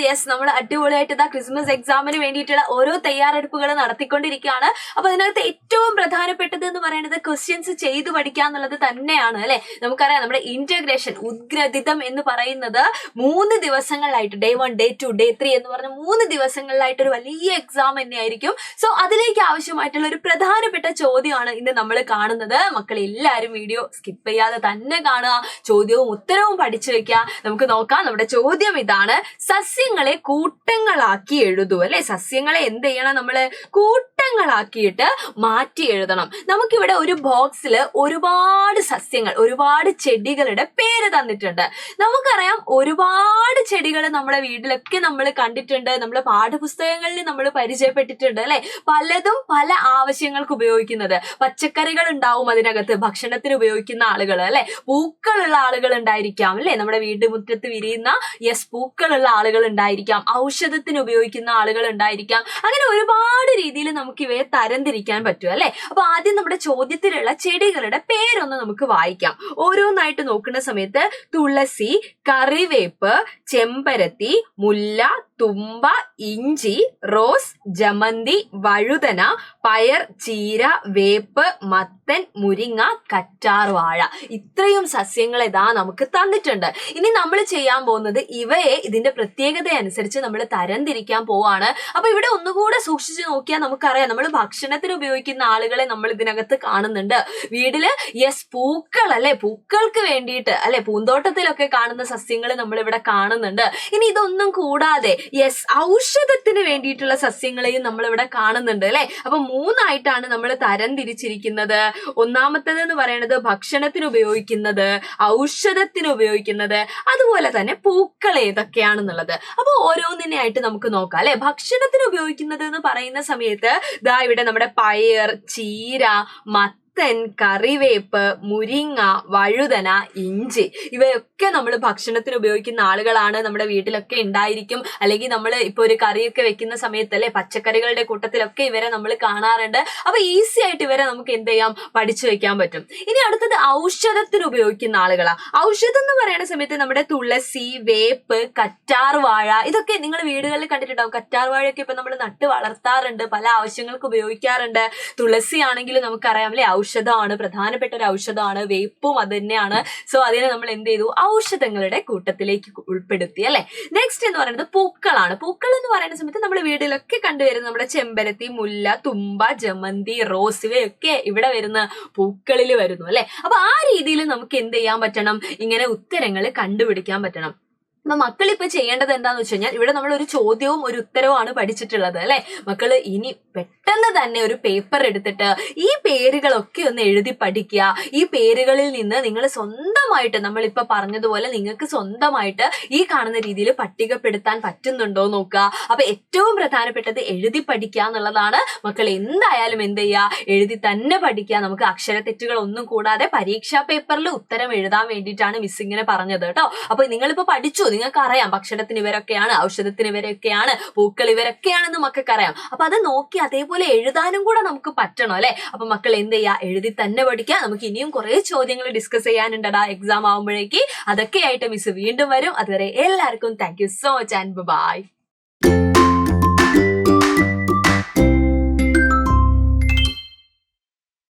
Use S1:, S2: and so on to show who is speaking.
S1: Yes, നമ്മൾ അടിപൊളിയായിട്ട് ഇതാ ക്രിസ്മസ് എക്സാമിന് വേണ്ടിയിട്ടുള്ള ഓരോ തയ്യാറെടുപ്പുകൾ നടത്തിക്കൊണ്ടിരിക്കുകയാണ്. അപ്പൊ അതിനകത്ത് ഏറ്റവും പ്രധാനപ്പെട്ടത് എന്ന് പറയുന്നത് ക്വസ്റ്റ്യൻസ് ചെയ്തു പഠിക്കുക എന്നുള്ളത് തന്നെയാണ് അല്ലെ. നമുക്കറിയാം നമ്മുടെ ഇന്റഗ്രേഷൻ ഉദ്ഗ്രഥിതം എന്ന് പറയുന്നത് 3 ദിവസങ്ങളിലായിട്ട് ഡേ 1, ഡേ 2, ഡേ 3 എന്ന് പറഞ്ഞ 3 ദിവസങ്ങളിലായിട്ട് ഒരു വലിയ എക്സാം തന്നെയായിരിക്കും. സോ അതിലേക്ക് ആവശ്യമായിട്ടുള്ള ഒരു പ്രധാനപ്പെട്ട ചോദ്യമാണ് ഇന്ന് നമ്മൾ കാണുന്നത്. മക്കൾ എല്ലാവരും വീഡിയോ സ്കിപ്പ് ചെയ്യാതെ തന്നെ കാണുക, ചോദ്യവും ഉത്തരവും പഠിച്ചു വെക്കുക. നമുക്ക് നോക്കാം. നമ്മുടെ ചോദ്യം ഇതാണ്: സസ്യങ്ങളെ കൂട്ടങ്ങളാക്കി എഴുതൂ അല്ലെ. സസ്യങ്ങളെ എന്ത് ചെയ്യണം? നമ്മള് കൂട്ടങ്ങളാക്കിയിട്ട് മാറ്റി എഴുതണം. നമുക്കിവിടെ ഒരു ബോക്സിൽ ഒരുപാട് സസ്യങ്ങൾ, ഒരുപാട് ചെടികളുടെ പേര് തന്നിട്ടുണ്ട്. നമുക്കറിയാം ഒരുപാട് ചെടികൾ നമ്മുടെ വീട്ടിലൊക്കെ നമ്മൾ കണ്ടിട്ടുണ്ട്, നമ്മുടെ പാഠപുസ്തകങ്ങളിൽ നമ്മൾ പരിചയപ്പെട്ടിട്ടുണ്ട് അല്ലെ. പലതും പല ആവശ്യങ്ങൾക്ക് ഉപയോഗിക്കുന്നത്. പച്ചക്കറികൾ ഉണ്ടാവും അതിനകത്ത്, ഭക്ഷണത്തിന് ഉപയോഗിക്കുന്ന ആളുകൾ അല്ലെ. പൂക്കളുള്ള ആളുകൾ ഉണ്ടായിരിക്കാം അല്ലെ, നമ്മുടെ വീട്ടുമുറ്റത്ത് വിരിയുന്ന പൂക്കളുള്ള ആളുകൾ ഉണ്ടായിരിക്കാം, ഔഷധത്തിന് ഉപയോഗിക്കുന്ന ആളുകൾ ഉണ്ടായിരിക്കാം. അങ്ങനെ ഒരുപാട് രീതിയിൽ നമുക്ക് ഇവയെ തരംതിരിക്കാൻ പറ്റും അല്ലെ. അപ്പൊ ആദ്യം നമ്മുടെ ചോദ്യത്തിലുള്ള ചെടികളുടെ പേരൊന്ന് നമുക്ക് വായിക്കാം. ഓരോന്നായിട്ട് നോക്കുന്ന സമയത്ത് തുളസി, കറിവേപ്പ്, ചെമ്പരത്തി, മുല്ല, തുമ്പ, ഇഞ്ചി, റോസ്, ജമന്തി, വഴുതന, പയർ, ചീര, വേപ്പ്, മത്തൻ, മുരിങ്ങ, കറ്റാർ വാഴ. ഇത്രയും സസ്യങ്ങൾ ഇതാ നമുക്ക് തന്നിട്ടുണ്ട്. ഇനി നമ്മൾ ചെയ്യാൻ പോകുന്നത് ഇവയെ ഇതിന്റെ പ്രത്യേകത അനുസരിച്ച് നമ്മൾ തരംതിരിക്കാൻ പോവാണ്. അപ്പൊ ഇവിടെ ഒന്നുകൂടെ സൂക്ഷിച്ചു നോക്കിയാൽ നമുക്കറിയാം, നമ്മൾ ഭക്ഷണത്തിന് ഉപയോഗിക്കുന്ന ആളുകളെ നമ്മൾ ഇതിനകത്ത് കാണുന്നുണ്ട്. വീട്ടില് പൂക്കൾ അല്ലെ, പൂക്കൾക്ക് വേണ്ടിയിട്ട് അല്ലെ, പൂന്തോട്ടത്തിലൊക്കെ കാണുന്ന സസ്യങ്ങൾ നമ്മൾ ഇവിടെ കാണുന്നുണ്ട്. ഇനി ഇതൊന്നും കൂടാതെ ഔഷധത്തിന് വേണ്ടിയിട്ടുള്ള സസ്യങ്ങളെയും നമ്മൾ ഇവിടെ കാണുന്നുണ്ട് അല്ലെ. അപ്പൊ 3 ആയിട്ടാണ് നമ്മൾ തരംതിരിച്ചിരിക്കുന്നത്. ഒന്നാമത്തേത് എന്ന് പറയുന്നത് ഭക്ഷണത്തിന് ഉപയോഗിക്കുന്നത്, ഔഷധത്തിന് ഉപയോഗിക്കുന്നത്, അതുപോലെ തന്നെ പൂക്കൾ ഏതൊക്കെയാണെന്നുള്ളത്. അപ്പൊ ഓരോന്നിനെ ആയിട്ട് നമുക്ക് നോക്കാം അല്ലെ. ഭക്ഷണത്തിന് ഉപയോഗിക്കുന്നത് എന്ന് പറയുന്ന സമയത്ത് ദാ ഇവിടെ നമ്മുടെ പയർ, ചീര, മത്തൻ, കറിവേപ്പ്, മുരിങ്ങ, വഴുതന, ഇഞ്ചി, ഇവയൊക്കെ നമ്മൾ ഭക്ഷണത്തിന് ഉപയോഗിക്കുന്ന ആളുകളാണ്. നമ്മുടെ വീട്ടിലൊക്കെ ഉണ്ടായിരിക്കും. അല്ലെങ്കിൽ നമ്മൾ ഇപ്പൊ ഒരു കറിയൊക്കെ വെക്കുന്ന സമയത്ത് അല്ലെ, പച്ചക്കറികളുടെ കൂട്ടത്തിലൊക്കെ ഇവരെ നമ്മൾ കാണാറുണ്ട്. അപ്പൊ ഈസി ആയിട്ട് ഇവരെ നമുക്ക് എന്ത് ചെയ്യാം? പഠിച്ചു വെക്കാൻ പറ്റും. ഇനി അടുത്തത് ഔഷധത്തിന് ഉപയോഗിക്കുന്ന ആളുകളാ. ഔഷധം എന്ന് പറയുന്ന സമയത്ത് നമ്മുടെ തുളസി, വേപ്പ്, കറ്റാർ വാഴ, ഇതൊക്കെ നിങ്ങൾ വീടുകളിൽ കണ്ടിട്ടുണ്ടാവും. കറ്റാർ വാഴയൊക്കെ ഇപ്പൊ നമ്മൾ നട്ട് വളർത്താറുണ്ട്, പല ആവശ്യങ്ങൾക്ക് ഉപയോഗിക്കാറുണ്ട്. തുളസി ആണെങ്കിലും നമുക്കറിയാം അല്ലെ, ഔഷധമാണ്, പ്രധാനപ്പെട്ട ഒരു ഔഷധമാണ്. വേപ്പും അത് തന്നെയാണ്. സോ അതിനെ നമ്മൾ എന്ത് ചെയ്തു? ഔഷധങ്ങളുടെ കൂട്ടത്തിലേക്ക് ഉൾപ്പെടുത്തി അല്ലെ. നെക്സ്റ്റ് എന്ന് പറയുന്നത് പൂക്കളാണ്. പൂക്കൾ എന്ന് പറയുന്ന സമയത്ത് നമ്മുടെ വീട്ടിലൊക്കെ കണ്ടുവരുന്ന നമ്മുടെ ചെമ്പരത്തി, മുല്ല, തുമ്പ, ജമന്തി, റോസ്, ഇവയൊക്കെ ഇവിടെ വരുന്ന പൂക്കളിൽ വരുന്നു അല്ലെ. അപ്പൊ ആ രീതിയിൽ നമുക്ക് എന്ത് ചെയ്യാൻ പറ്റണം? ഇങ്ങനെ ഉത്തരങ്ങൾ കണ്ടുപിടിക്കാൻ പറ്റണം. അപ്പൊ മക്കൾ ഇപ്പൊ ചെയ്യേണ്ടത് എന്താന്ന് വെച്ച് കഴിഞ്ഞാൽ, ഇവിടെ നമ്മൾ ഒരു ചോദ്യവും ഒരു ഉത്തരവുമാണ് പഠിച്ചിട്ടുള്ളത് അല്ലെ. മക്കള് ഇനി പെട്ടെന്ന് തന്നെ ഒരു പേപ്പർ എടുത്തിട്ട് ഈ പേരുകളൊക്കെ ഒന്ന് എഴുതി പഠിക്കുക. ഈ പേരുകളിൽ നിന്ന് നിങ്ങൾ സ്വന്തമായിട്ട്, നമ്മളിപ്പോ പറഞ്ഞതുപോലെ നിങ്ങൾക്ക് സ്വന്തമായിട്ട് ഈ കാണുന്ന രീതിയിൽ പട്ടികപ്പെടുത്താൻ പറ്റുന്നുണ്ടോ നോക്കുക. അപ്പൊ ഏറ്റവും പ്രധാനപ്പെട്ടത് എഴുതി പഠിക്കുക എന്നുള്ളതാണ്. മക്കൾ എന്തായാലും എന്ത് ചെയ്യുക? എഴുതി തന്നെ പഠിക്കുക. നമുക്ക് അക്ഷരത്തെറ്റുകൾ ഒന്നും കൂടാതെ പരീക്ഷാ പേപ്പറിൽ ഉത്തരം എഴുതാൻ വേണ്ടിയിട്ടാണ് മിസ് ഇങ്ങനെ പറഞ്ഞത് കേട്ടോ. അപ്പൊ നിങ്ങളിപ്പോ പഠിച്ചു, നിങ്ങൾക്ക് അറിയാം ഭക്ഷണത്തിന് ഇവരൊക്കെയാണ്, ഔഷധത്തിന് ഇവരൊക്കെയാണ്, പൂക്കൾ ഇവരൊക്കെയാണെന്ന് മക്കൾക്ക് അറിയാം. അപ്പൊ അത് നോക്കി അതേപോലെ എഴുതാനും കൂടെ നമുക്ക് പറ്റണം അല്ലെ. അപ്പൊ മക്കൾ എന്ത് ചെയ്യുക? എഴുതി തന്നെ പഠിക്കുക. നമുക്ക് ഇനിയും കുറെ ചോദ്യങ്ങൾ ഡിസ്കസ് ചെയ്യാനുണ്ടടാ എക്സാം ആവുമ്പോഴേക്ക്. അതൊക്കെ ആയിട്ട് മിസ് വീണ്ടും വരും. അതുവരെ എല്ലാവർക്കും thank you so much and by.